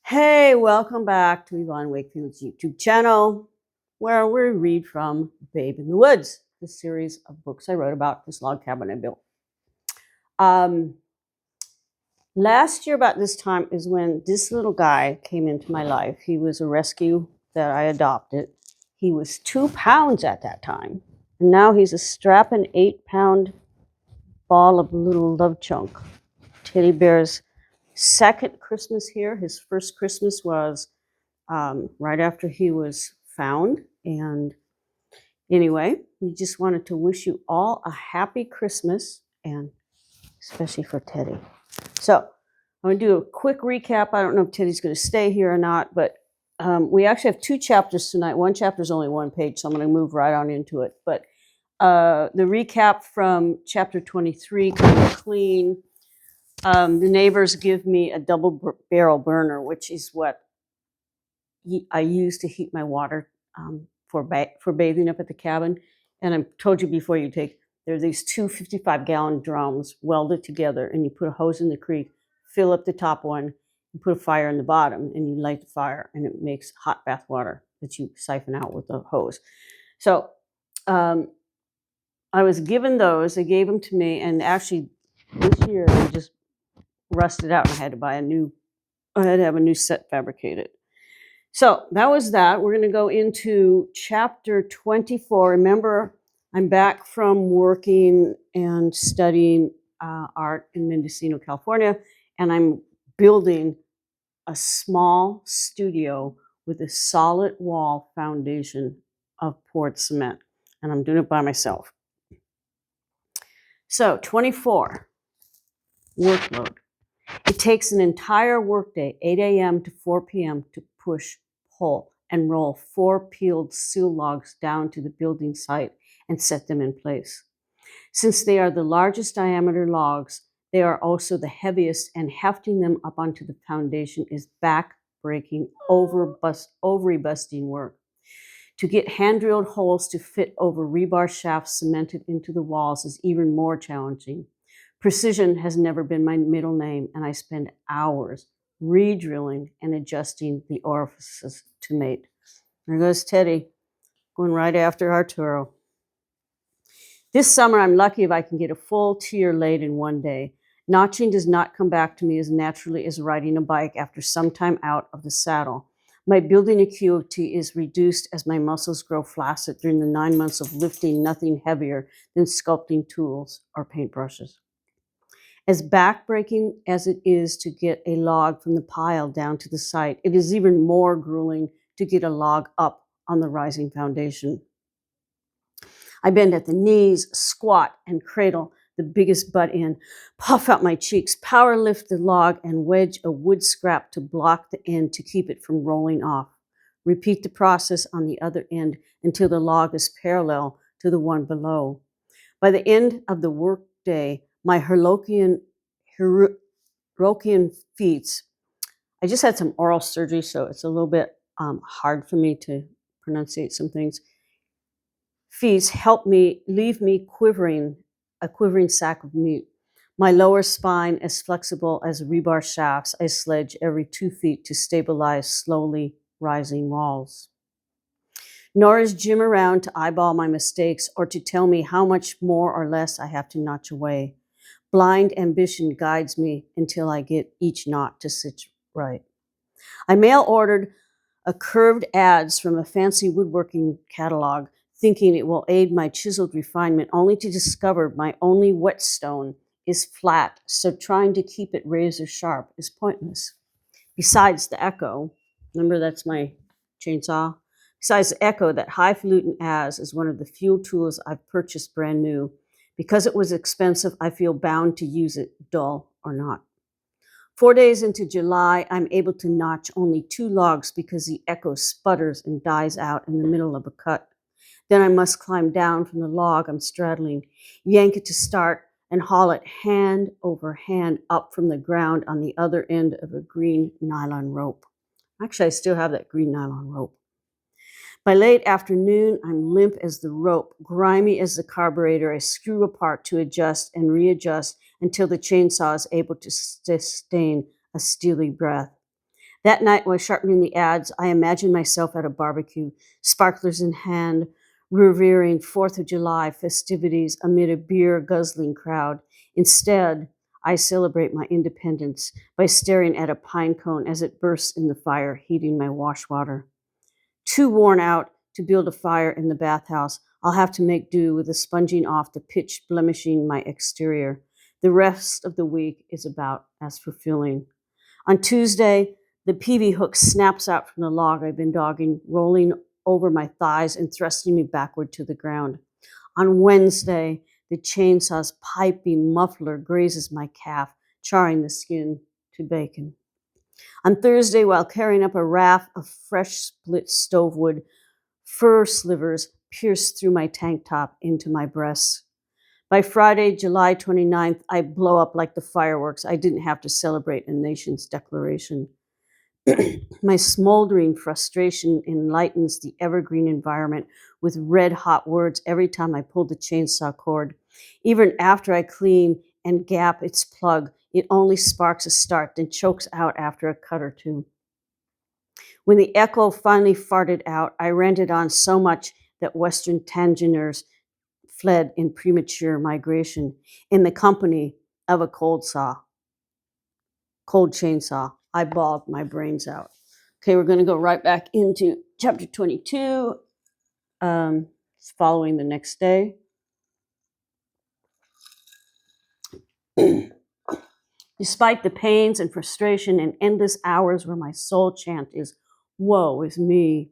Hey, welcome back to Yvonne Wakefield's YouTube channel, where we read from Babe in the Woods, the series of books I wrote about this log cabin I built. Um, Last year, about this time, is when this little guy came into my life. He was a rescue that I adopted. He was 2 pounds at that time, and now he's a strapping 8-pound ball of little love chunk. Teddy Bear's second Christmas here. His first Christmas was right after he was found. And anyway, we just wanted to wish you all a happy Christmas, and especially for Teddy. So I'm going to do a quick recap. I don't know if Teddy's going to stay here or not, but we actually have 2 chapters tonight. One chapter is only 1 page, so I'm going to move right on into it. But the recap from chapter 23, kind of clean. The neighbors give me a double barrel burner, which is what I use to heat my water for bathing up at the cabin. And I told you before, there are these 2 55-gallon drums welded together, and you put a hose in the creek, fill up the top one, and put a fire in the bottom, and you light the fire, and it makes hot bath water that you siphon out with the hose. So I was given those. They gave them to me, and actually this year they just rusted out, and I had to have a new set fabricated. So that was that. We're going to go into chapter 24. Remember, I'm back from working and studying art in Mendocino, California, and I'm building a small studio with a solid wall foundation of poured cement, and I'm doing it by myself. So 24, workload. It takes an entire workday, 8 a.m. to 4 p.m., to push, pull, and roll 4 peeled seal logs down to the building site and set them in place. Since they are the largest diameter logs, they are also the heaviest, and hefting them up onto the foundation is back-breaking, ovary-busting work. To get hand-drilled holes to fit over rebar shafts cemented into the walls is even more challenging. Precision has never been my middle name, and I spend hours re-drilling and adjusting the orifices to mate. There goes Teddy, going right after Arturo. This summer, I'm lucky if I can get a full tier laid in one day. Notching does not come back to me as naturally as riding a bike after some time out of the saddle. My building acuity is reduced as my muscles grow flaccid during the 9 months of lifting nothing heavier than sculpting tools or paintbrushes. As backbreaking as it is to get a log from the pile down to the site, it is even more grueling to get a log up on the rising foundation. I bend at the knees, squat, and cradle the biggest butt in, puff out my cheeks, power lift the log, and wedge a wood scrap to block the end to keep it from rolling off. Repeat the process on the other end until the log is parallel to the one below. By the end of the workday, my Herlokian feats. I just had some oral surgery, so it's a little bit hard for me to pronunciate some things. Feats help me leave me a quivering sack of meat. My lower spine as flexible as rebar shafts. I sledge every 2 feet to stabilize slowly rising walls. Nor is Jim around to eyeball my mistakes or to tell me how much more or less I have to notch away. Blind ambition guides me until I get each knot to sit right. I mail-ordered a curved adze from a fancy woodworking catalog, thinking it will aid my chiseled refinement, only to discover my only whetstone is flat, so trying to keep it razor sharp is pointless. Besides the echo, remember that's my chainsaw? Besides the echo, that highfalutin adze is one of the few tools I've purchased brand new. Because it was expensive, I feel bound to use it, dull or not. 4 days into July, I'm able to notch only 2 logs because the echo sputters and dies out in the middle of a cut. Then I must climb down from the log I'm straddling, yank it to start, and haul it hand over hand up from the ground on the other end of a green nylon rope. Actually, I still have that green nylon rope. By late afternoon, I'm limp as the rope, grimy as the carburetor. I screw apart to adjust and readjust until the chainsaw is able to sustain a steely breath. That night, while sharpening the adze, I imagined myself at a barbecue, sparklers in hand, revering 4th of July festivities amid a beer guzzling crowd. Instead, I celebrate my independence by staring at a pine cone as it bursts in the fire, heating my wash water. Too worn out to build a fire in the bathhouse, I'll have to make do with the sponging off the pitch blemishing my exterior. The rest of the week is about as fulfilling. On Tuesday, the peavy hook snaps out from the log I've been dogging, rolling over my thighs and thrusting me backward to the ground. On Wednesday, the chainsaw's piping muffler grazes my calf, charring the skin to bacon. On Thursday, while carrying up a raft of fresh split stovewood, fur slivers pierce through my tank top into my breasts. By Friday, July 29th, I blow up like the fireworks. I didn't have to celebrate a nation's declaration. My smoldering frustration enlightens the evergreen environment with red-hot words every time I pull the chainsaw cord. Even after I clean and gap its plug, it only sparks a start, then chokes out after a cut or two. When the echo finally farted out, I ranted on so much that Western Tangeners fled in premature migration in the company of a cold chainsaw. I bawled my brains out. Okay, we're going to go right back into chapter 22, following the next day. Despite the pains and frustration and endless hours where my soul chant is, woe is me.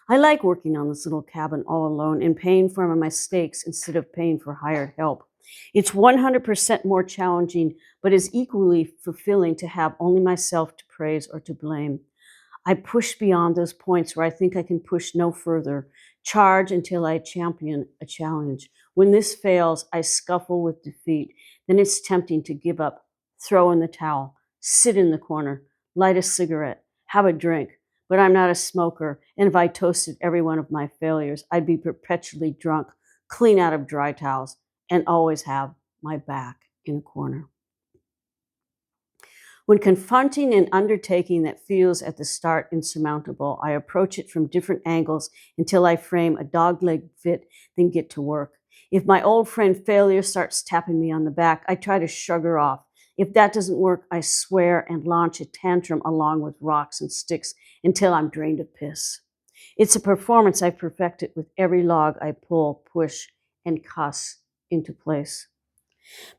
I like working on this little cabin all alone and paying for my mistakes instead of paying for hired help. It's 100% more challenging, but is equally fulfilling to have only myself to praise or to blame. I push beyond those points where I think I can push no further, charge until I champion a challenge. When this fails, I scuffle with defeat. Then it's tempting to give up, throw in the towel, sit in the corner, light a cigarette, have a drink. But I'm not a smoker, and if I toasted every one of my failures, I'd be perpetually drunk, clean out of dry towels, and always have my back in a corner. When confronting an undertaking that feels at the start insurmountable, I approach it from different angles until I frame a dogleg fit, then get to work. If my old friend failure starts tapping me on the back, I try to shrug her off. If that doesn't work, I swear and launch a tantrum along with rocks and sticks until I'm drained of piss. It's a performance I've perfected with every log I pull, push, and cuss into place.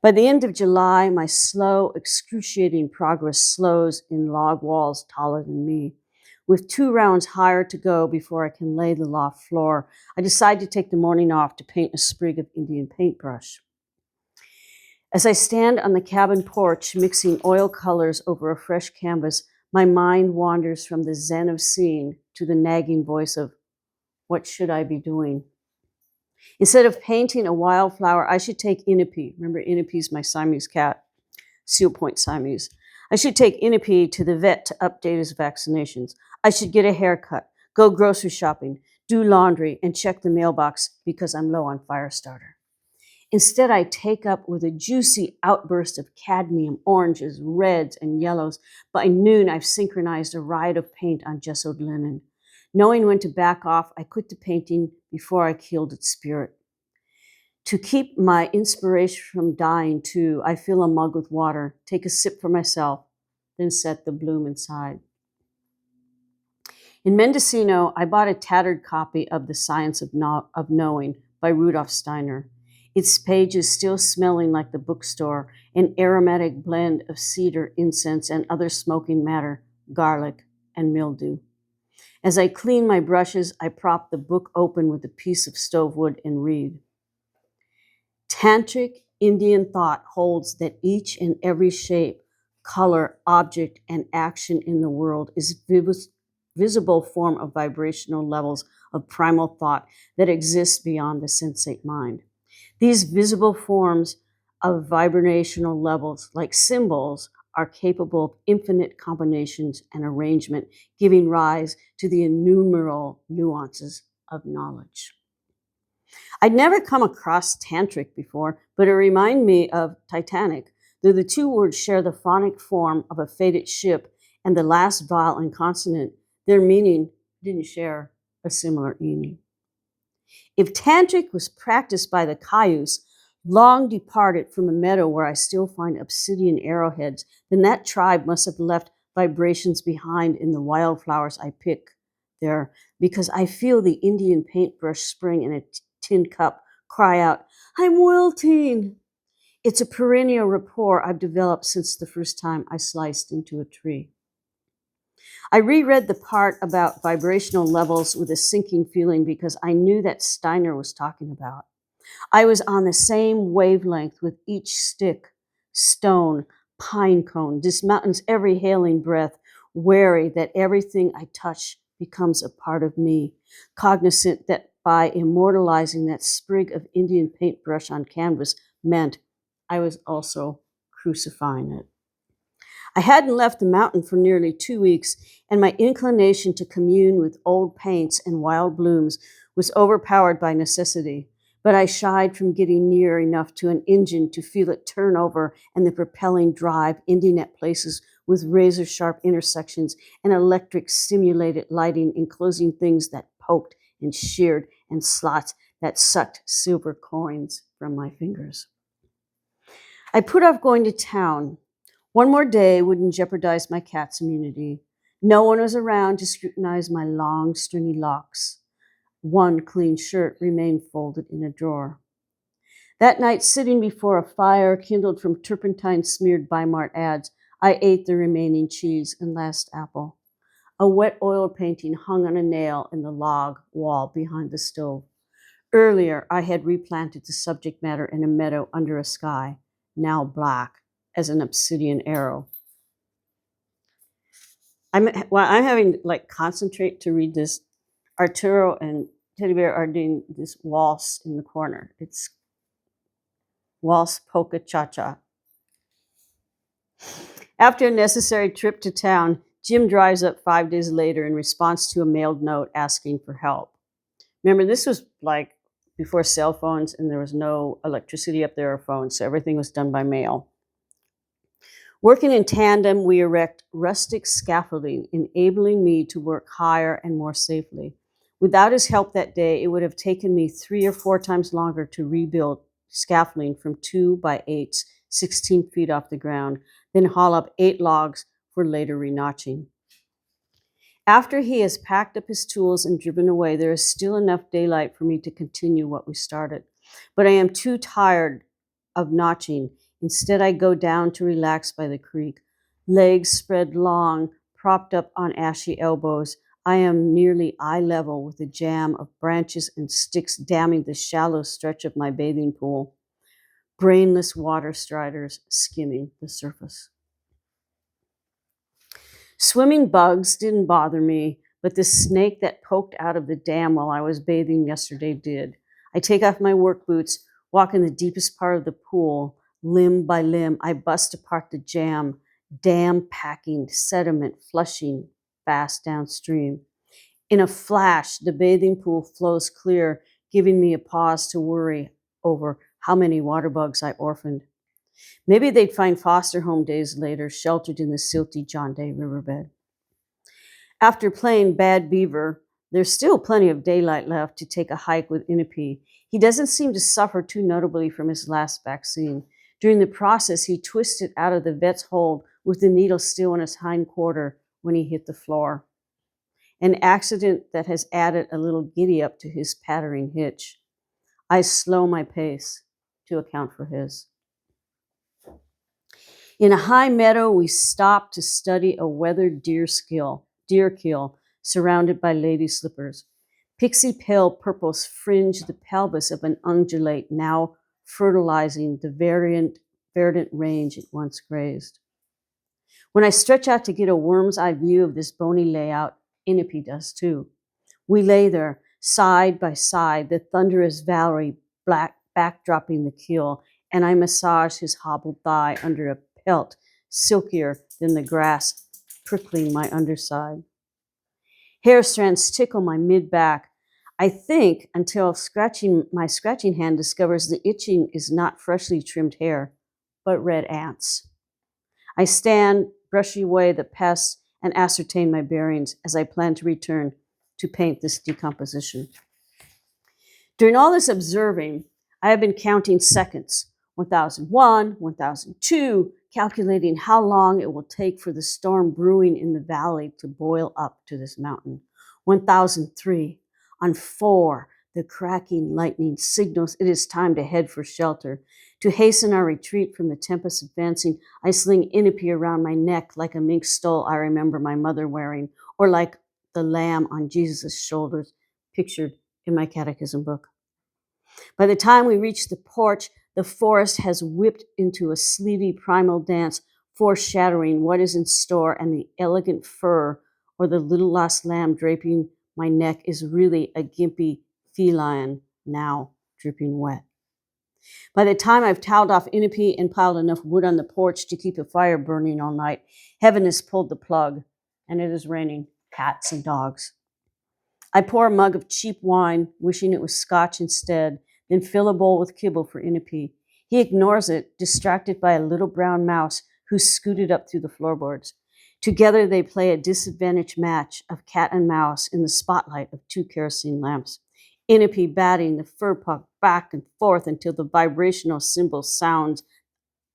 By the end of July, my slow, excruciating progress slows in log walls taller than me. With 2 rounds higher to go before I can lay the loft floor, I decide to take the morning off to paint a sprig of Indian paintbrush. As I stand on the cabin porch, mixing oil colors over a fresh canvas, my mind wanders from the zen of seeing to the nagging voice of, what should I be doing? Instead of painting a wildflower, I should take Inipi. Remember, Inipi's my Siamese cat, Seal Point Siamese. I should take Inipi to the vet to update his vaccinations. I should get a haircut, go grocery shopping, do laundry, and check the mailbox because I'm low on fire starter. Instead, I take up with a juicy outburst of cadmium, oranges, reds, and yellows. By noon, I've synchronized a riot of paint on gessoed linen. Knowing when to back off, I quit the painting before I killed its spirit. To keep my inspiration from dying, too, I fill a mug with water, take a sip for myself, then set the bloom inside. In Mendocino, I bought a tattered copy of The Science of Knowing by Rudolf Steiner. Its pages still smelling like the bookstore, an aromatic blend of cedar, incense, and other smoking matter, garlic, and mildew. As I clean my brushes, I prop the book open with a piece of stovewood and read. Tantric Indian thought holds that each and every shape, color, object, and action in the world is visible form of vibrational levels of primal thought that exist beyond the sensate mind. These visible forms of vibrational levels, like symbols, are capable of infinite combinations and arrangement, giving rise to the innumerable nuances of knowledge. I'd never come across tantric before, but it reminded me of Titanic, though the two words share the phonic form of a fated ship and the last vowel and consonant, their meaning didn't share a similar meaning. If tantric was practiced by the Cayuse, long departed from a meadow where I still find obsidian arrowheads, then that tribe must have left vibrations behind in the wildflowers I pick there, because I feel the Indian paintbrush spring in a tin cup cry out, "I'm wilting." It's a perennial rapport I've developed since the first time I sliced into a tree. I reread the part about vibrational levels with a sinking feeling because I knew that Steiner was talking about. I was on the same wavelength with each stick, stone, pine cone, this mountain's every hailing breath, wary that everything I touch becomes a part of me, cognizant that by immortalizing that sprig of Indian paintbrush on canvas meant I was also crucifying it. I hadn't left the mountain for nearly 2 weeks, and my inclination to commune with old paints and wild blooms was overpowered by necessity. But I shied from getting near enough to an engine to feel it turn over and the propelling drive, ending at places with razor-sharp intersections and electric stimulated lighting enclosing things that poked and sheared and slots that sucked silver coins from my fingers. I put off going to town. One more day wouldn't jeopardize my cat's immunity. No one was around to scrutinize my long, stringy locks. One clean shirt remained folded in a drawer. That night, sitting before a fire kindled from turpentine-smeared Weimar ads, I ate the remaining cheese and last apple. A wet oil painting hung on a nail in the log wall behind the stove. Earlier, I had replanted the subject matter in a meadow under a sky, now black as an obsidian arrow. I'm having to concentrate to read this. Arturo and Teddy Bear are doing this waltz in the corner. It's waltz polka cha-cha. After a necessary trip to town, Jim drives up 5 days later in response to a mailed note asking for help. Remember, this was before cell phones, and there was no electricity up there or phones, so everything was done by mail. Working in tandem, we erect rustic scaffolding, enabling me to work higher and more safely. Without his help that day, it would have taken me 3 or 4 times longer to rebuild scaffolding from 2 by 8s, 16 feet off the ground, then haul up 8 logs for later renotching. After he has packed up his tools and driven away, there is still enough daylight for me to continue what we started. But I am too tired of notching. Instead, I go down to relax by the creek. Legs spread long, propped up on ashy elbows, I am nearly eye level with a jam of branches and sticks damming the shallow stretch of my bathing pool. Brainless water striders skimming the surface. Swimming bugs didn't bother me, but the snake that poked out of the dam while I was bathing yesterday did. I take off my work boots, walk in the deepest part of the pool. Limb by limb, I bust apart the jam, dam packing, sediment flushing fast downstream. In a flash, the bathing pool flows clear, giving me a pause to worry over how many water bugs I orphaned. Maybe they'd find foster home days later, sheltered in the silty John Day riverbed. After playing Bad Beaver, there's still plenty of daylight left to take a hike with Inupi. He doesn't seem to suffer too notably from his last vaccine. During the process, he twisted out of the vet's hold with the needle still in his hind quarter when he hit the floor. An accident that has added a little giddy-up to his pattering hitch. I slow my pace to account for his. In a high meadow, we stopped to study a weathered deer kill surrounded by lady slippers. Pixie pale purples fringe the pelvis of an ungulate now fertilizing the verdant range it once grazed. When I stretch out to get a worm's eye view of this bony layout, Inupi does too. We lay there, side by side, the thunderous Valerie backdropping the kill, and I massage his hobbled thigh under a pelt silkier than the grass prickling my underside. Hair strands tickle my mid-back. I think until my scratching hand discovers the itching is not freshly trimmed hair, but red ants. I stand, brushing away the pests, and ascertain my bearings as I plan to return to paint this decomposition. During all this observing, I have been counting seconds, 1001, 1002, calculating how long it will take for the storm brewing in the valley to boil up to this mountain. 1003, on 4, the cracking lightning signals it is time to head for shelter. To hasten our retreat from the tempest advancing, I sling inipi around my neck like a mink stole I remember my mother wearing, or like the lamb on Jesus' shoulders, pictured in my catechism book. By the time we reach the porch, the forest has whipped into a sleepy primal dance, foreshadowing what is in store, and the elegant fur or the little lost lamb draping my neck is really a gimpy feline, now dripping wet. By the time I've toweled off inipi and piled enough wood on the porch to keep a fire burning all night, heaven has pulled the plug, and it is raining cats and dogs. I pour a mug of cheap wine, wishing it was scotch instead, then fill a bowl with kibble for inipi. He ignores it, distracted by a little brown mouse who scooted up through the floorboards. Together they play a disadvantaged match of cat and mouse in the spotlight of 2 kerosene lamps. Inipi batting the fur puck back and forth until the vibrational cymbal sounds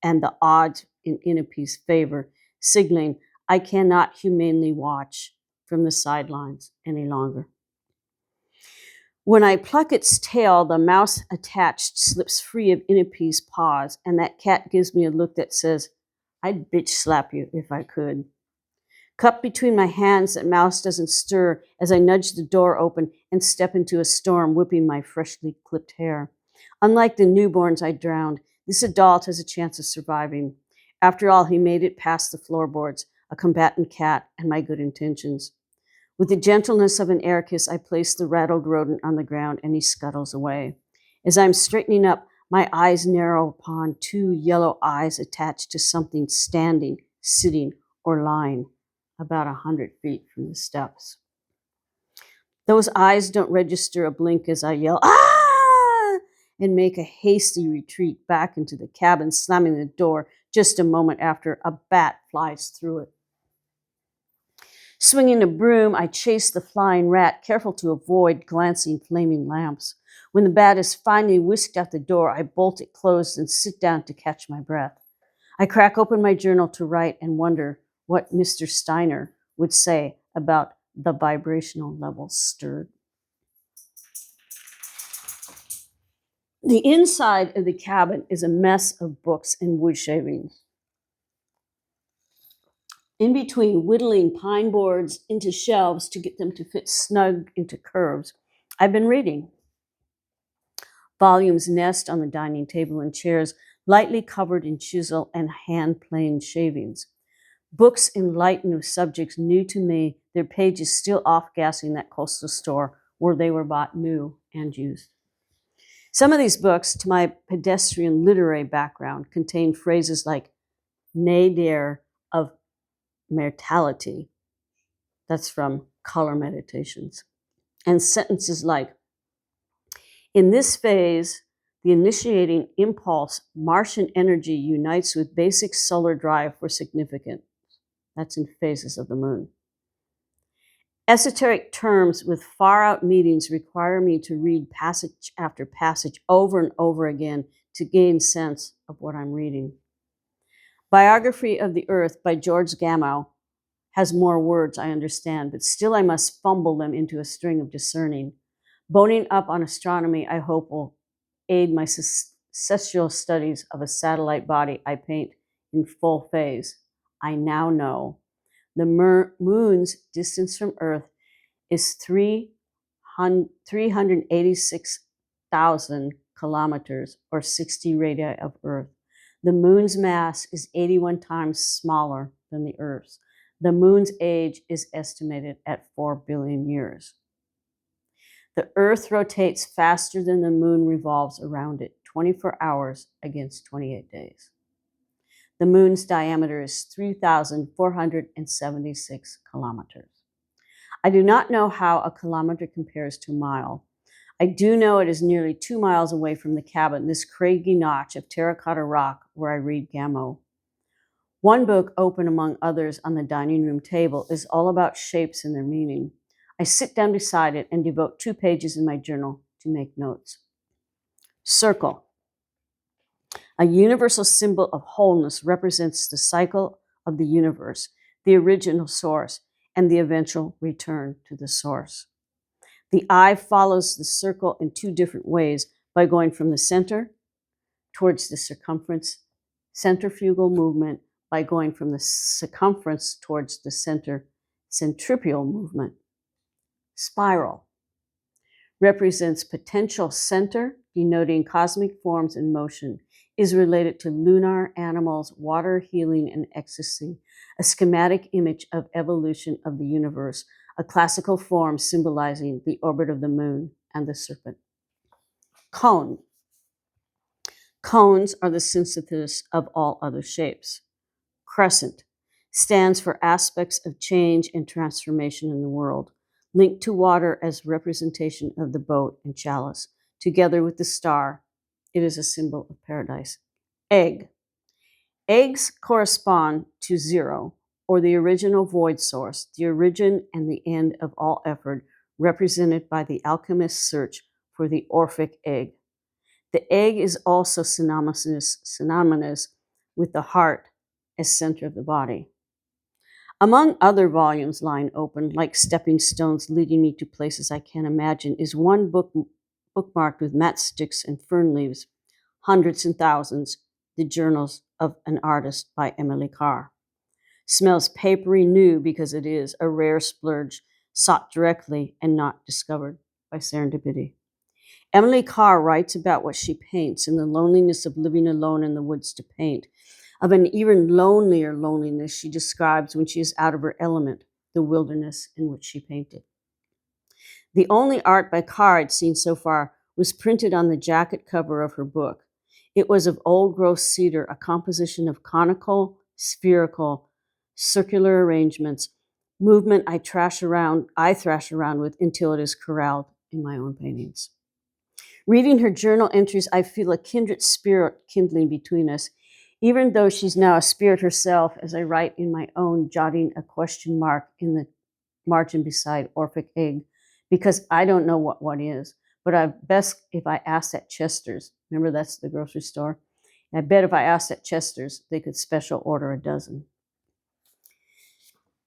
and the odds in Inipi's favor, signaling I cannot humanely watch from the sidelines any longer. When I pluck its tail, the mouse attached slips free of Inipi's paws, and that cat gives me a look that says, I'd bitch slap you if I could. Cupped between my hands, that mouse doesn't stir as I nudge the door open and step into a storm, whipping my freshly clipped hair. Unlike the newborns I drowned, this adult has a chance of surviving. After all, he made it past the floorboards, a combatant cat, and my good intentions. With the gentleness of an air kiss, I place the rattled rodent on the ground, and he scuttles away. As I'm straightening up, my eyes narrow upon 2 yellow eyes attached to something standing, sitting, or lying about 100 feet from the steps. Those eyes don't register a blink as I yell, ah, and make a hasty retreat back into the cabin, slamming the door just a moment after a bat flies through it. Swinging a broom, I chase the flying rat, careful to avoid glancing flaming lamps. When the bat is finally whisked out the door, I bolt it closed and sit down to catch my breath. I crack open my journal to write and wonder what Mr. Steiner would say about the vibrational levels stirred. The inside of the cabin is a mess of books and wood shavings. In between whittling pine boards into shelves to get them to fit snug into curves, I've been reading. Volumes nest on the dining table and chairs, lightly covered in chisel and hand-planed shavings. Books enlightened with subjects new to me, their pages still off-gassing that coastal store where they were bought new and used. Some of these books, to my pedestrian literary background, contain phrases like nadir of mortality. That's from Color Meditations. And sentences like, in this phase, the initiating impulse, Martian energy unites with basic solar drive for significance. That's in Phases of the Moon. Esoteric terms with far-out meanings require me to read passage after passage over and over again to gain sense of what I'm reading. Biography of the Earth by George Gamow has more words I understand, but still I must fumble them into a string of discerning. Boning up on astronomy, I hope, will aid my celestial studies of a satellite body I paint in full phase. I now know the moon's distance from Earth is 386,000 kilometers, or 60 radii of Earth. The moon's mass is 81 times smaller than the Earth's. The moon's age is estimated at 4 billion years. The Earth rotates faster than the moon revolves around it, 24 hours against 28 days. The moon's diameter is 3,476 kilometers. I do not know how a kilometer compares to a mile. I do know it is nearly 2 miles away from the cabin, this craggy notch of terracotta rock where I read Gamow. One book, open among others on the dining room table, is all about shapes and their meaning. I sit down beside it and devote 2 pages in my journal to make notes. Circle. A universal symbol of wholeness represents the cycle of the universe, the original source, and the eventual return to the source. The eye follows the circle in 2 different ways, by going from the center towards the circumference, centrifugal movement, by going from the circumference towards the center, centripetal movement. Spiral represents potential center, denoting cosmic forms in motion, is related to lunar animals, water, healing, and ecstasy, a schematic image of evolution of the universe, a classical form symbolizing the orbit of the moon and the serpent. Cone. Cones are the synthesis of all other shapes. Crescent stands for aspects of change and transformation in the world, linked to water as representation of the boat and chalice. Together with the star, it is a symbol of paradise. Egg. Eggs correspond to 0, or the original void source, the origin and the end of all effort, represented by the alchemist's search for the Orphic egg. The egg is also synonymous with the heart as center of the body. Among other volumes lying open, like stepping stones leading me to places I can't imagine, is one book bookmarked with matchsticks and fern leaves, hundreds and thousands, The Journals of an Artist by Emily Carr. Smells papery new because it is a rare splurge, sought directly and not discovered by serendipity. Emily Carr writes about what she paints and the loneliness of living alone in the woods to paint, of an even lonelier loneliness she describes when she is out of her element, the wilderness in which she painted. The only art by Carr I'd seen so far was printed on the jacket cover of her book. It was of old-growth cedar, a composition of conical, spherical, circular arrangements, movement I thrash around with until it is corralled in my own paintings. Reading her journal entries, I feel a kindred spirit kindling between us, even though she's now a spirit herself, as I write in my own, jotting a question mark in the margin beside Orphic egg, because I don't know what one is, but I best if I asked at Chester's. Remember, that's the grocery store? I bet if I asked at Chester's, they could special order a dozen.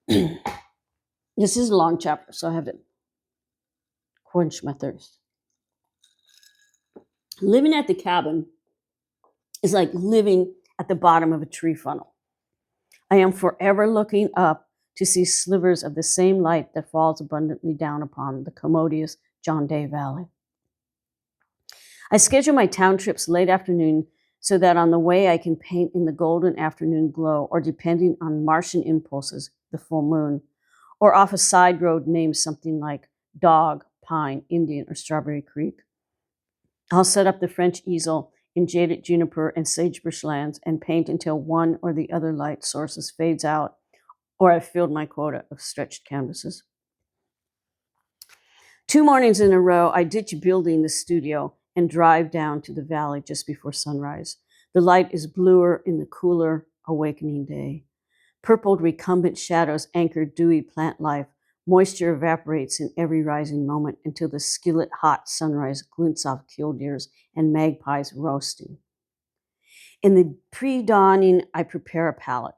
This is a long chapter, so I have to quench my thirst. Living at the cabin is like living at the bottom of a tree funnel. I am forever looking up to see slivers of the same light that falls abundantly down upon the commodious John Day Valley. I schedule my town trips late afternoon so that on the way I can paint in the golden afternoon glow, or depending on Martian impulses, the full moon, or off a side road named something like Dog, Pine, Indian, or Strawberry Creek. I'll set up the French easel in jaded juniper and sagebrush lands and paint until one or the other light sources fades out, or I've filled my quota of stretched canvases. 2 mornings in a row, I ditch building the studio and drive down to the valley just before sunrise. The light is bluer in the cooler, awakening day. Purpled recumbent shadows anchor dewy plant life. Moisture evaporates in every rising moment until the skillet-hot sunrise glints off killdeers and magpies roasting. In the pre-dawning, I prepare a palette.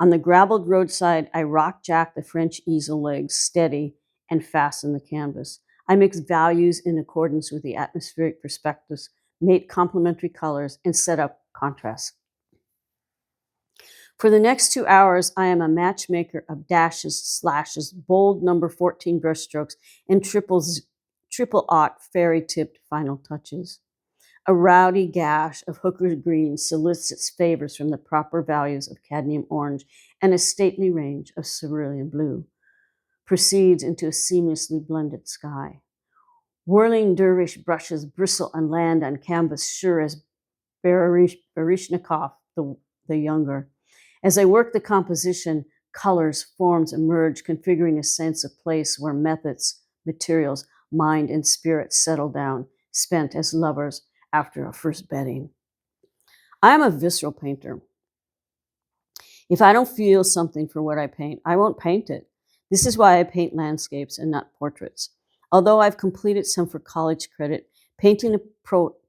On the graveled roadside, I rock-jack the French easel legs steady and fasten the canvas. I mix values in accordance with the atmospheric perspectives, mate complementary colors, and set up contrasts. For the next 2 hours, I am a matchmaker of dashes, slashes, bold number 14 brushstrokes, and triple-aught fairy-tipped final touches. A rowdy gash of hooker's green solicits favors from the proper values of cadmium orange, and a stately range of cerulean blue proceeds into a seamlessly blended sky. Whirling dervish brushes bristle and land on canvas sure as Baryshnikov the younger. As I work the composition, colors, forms emerge, configuring a sense of place where methods, materials, mind, and spirit settle down, spent as lovers after a first bedding. I am a visceral painter. If I don't feel something for what I paint, I won't paint it. This is why I paint landscapes and not portraits. Although I've completed some for college credit, painting a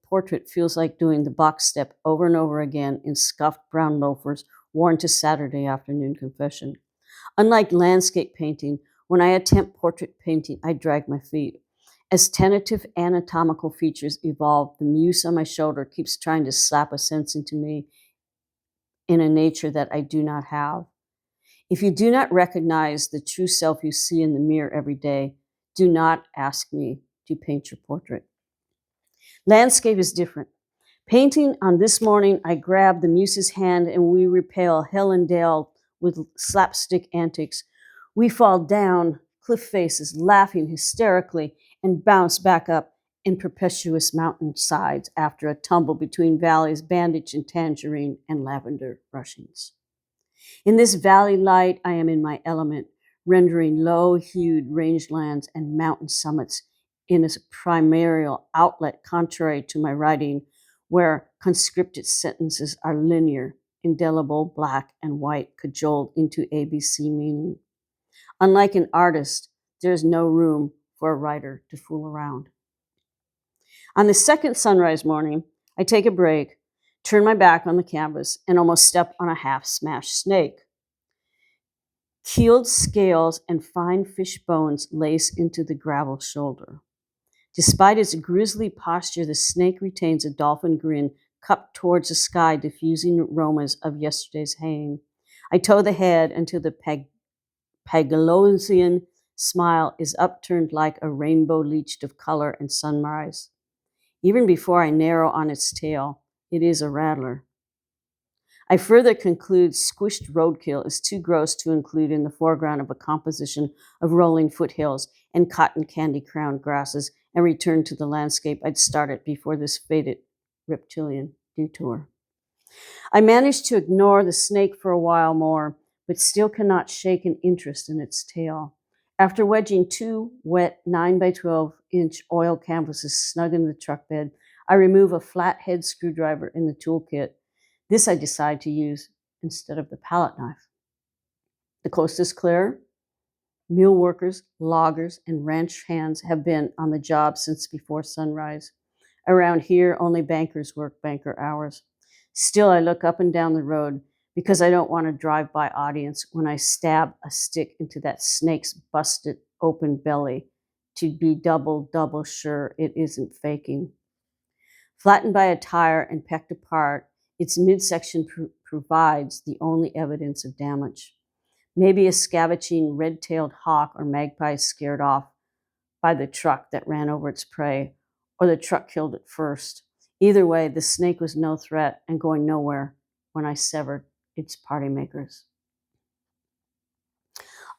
portrait feels like doing the box step over and over again in scuffed brown loafers worn to Saturday afternoon confession. Unlike landscape painting, when I attempt portrait painting, I drag my feet. As tentative anatomical features evolve, the muse on my shoulder keeps trying to slap a sense into me in a nature that I do not have. If you do not recognize the true self you see in the mirror every day, do not ask me to paint your portrait. Landscape is different. Painting on this morning, I grab the muse's hand and we repel hill and dale with slapstick antics. We fall down cliff faces, laughing hysterically, and bounce back up impetuous mountainsides after a tumble between valleys bandaged in tangerine and lavender rushings. In this valley light, I am in my element, rendering low-hued rangelands and mountain summits in a primordial outlet contrary to my writing, where conscripted sentences are linear, indelible, black and white, cajoled into ABC meaning. Unlike an artist, there is no room for a writer to fool around. On the second sunrise morning, I take a break, turn my back on the canvas, and almost step on a half-smashed snake. Keeled scales and fine fish bones lace into the gravel shoulder. Despite its grisly posture, the snake retains a dolphin grin cupped towards the sky, diffusing aromas of yesterday's haying. I tow the head until the Pygmalion smile is upturned like a rainbow leached of color and sunrise. Even before I narrow on its tail, it is a rattler. I further conclude squished roadkill is too gross to include in the foreground of a composition of rolling foothills and cotton candy-crowned grasses, and return to the landscape I'd started before this fated reptilian detour. I managed to ignore the snake for a while more, but still cannot shake an interest in its tail. After wedging 2 wet 9 by 12-inch oil canvases snug in the truck bed, I remove a flathead screwdriver in the toolkit. This I decide to use instead of the palette knife. The coast is clear. Mill workers, loggers, and ranch hands have been on the job since before sunrise. Around here, only bankers work banker hours. Still, I look up and down the road because I don't want a drive-by audience when I stab a stick into that snake's busted open belly to be double sure it isn't faking. Flattened by a tire and pecked apart, its midsection provides the only evidence of damage. Maybe a scavenging red-tailed hawk or magpie scared off by the truck that ran over its prey, or the truck killed it first. Either way, the snake was no threat and going nowhere when I severed its party makers.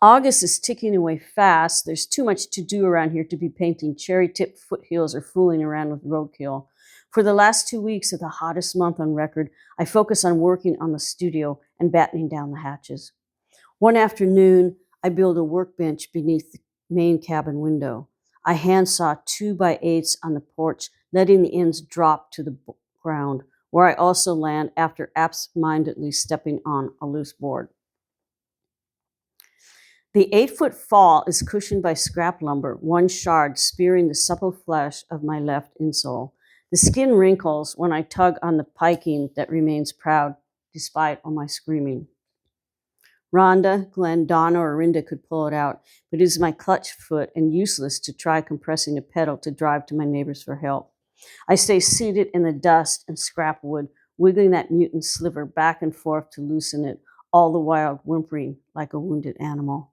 August is ticking away fast. There's too much to do around here to be painting cherry-tipped foothills or fooling around with roadkill. For the last 2 weeks of the hottest month on record, I focus on working on the studio and battening down the hatches. One afternoon, I build a workbench beneath the main cabin window. I handsaw 2x8s on the porch, letting the ends drop to the ground, where I also land after absent-mindedly stepping on a loose board. The 8-foot fall is cushioned by scrap lumber, one shard spearing the supple flesh of my left insole. The skin wrinkles when I tug on the piking that remains proud, despite all my screaming. Rhonda, Glenn, Donna, or Rinda could pull it out, but it is my clutch foot and useless to try compressing a pedal to drive to my neighbors for help. I stay seated in the dust and scrap wood, wiggling that mutant sliver back and forth to loosen it, all the while whimpering like a wounded animal.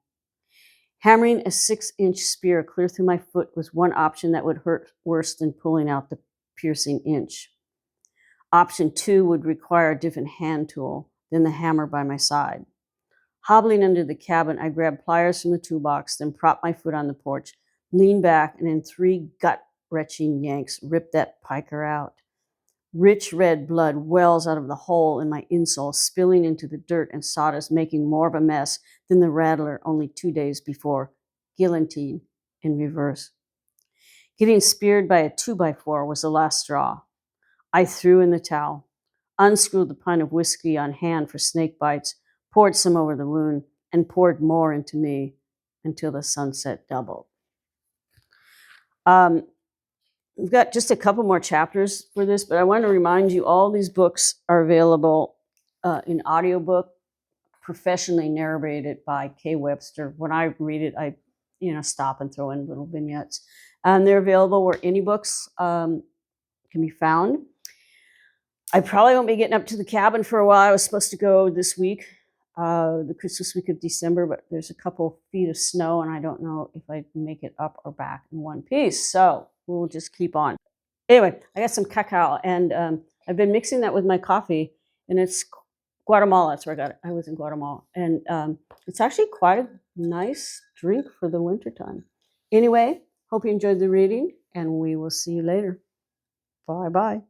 Hammering a 6-inch spear clear through my foot was one option that would hurt worse than pulling out the piercing inch. Option 2 would require a different hand tool than the hammer by my side. Hobbling under the cabin, I grabbed pliers from the toolbox, then propped my foot on the porch, leaned back, and in 3 gut-wrenching yanks, ripped that piker out. Rich red blood wells out of the hole in my insole, spilling into the dirt and sawdust, making more of a mess than the rattler only 2 days before, guillotine in reverse. Getting speared by a 2x4 was the last straw. I threw in the towel, unscrewed the pint of whiskey on hand for snake bites, poured some over the wound, and poured more into me until the sunset doubled. We've got just a couple more chapters for this, but I want to remind you all these books are available in audiobook, professionally narrated by Kay Webster. When I read it, I stop and throw in little vignettes. And they're available where any books can be found. I probably won't be getting up to the cabin for a while. I was supposed to go this week, the Christmas week of December, but there's a couple feet of snow, and I don't know if I can make it up or back in one piece. So we'll just keep on. Anyway, I got some cacao, and I've been mixing that with my coffee, and it's Guatemala. That's where I got it. I was in Guatemala, and it's actually quite a nice drink for the wintertime. Anyway, hope you enjoyed the reading, and we will see you later. Bye-bye.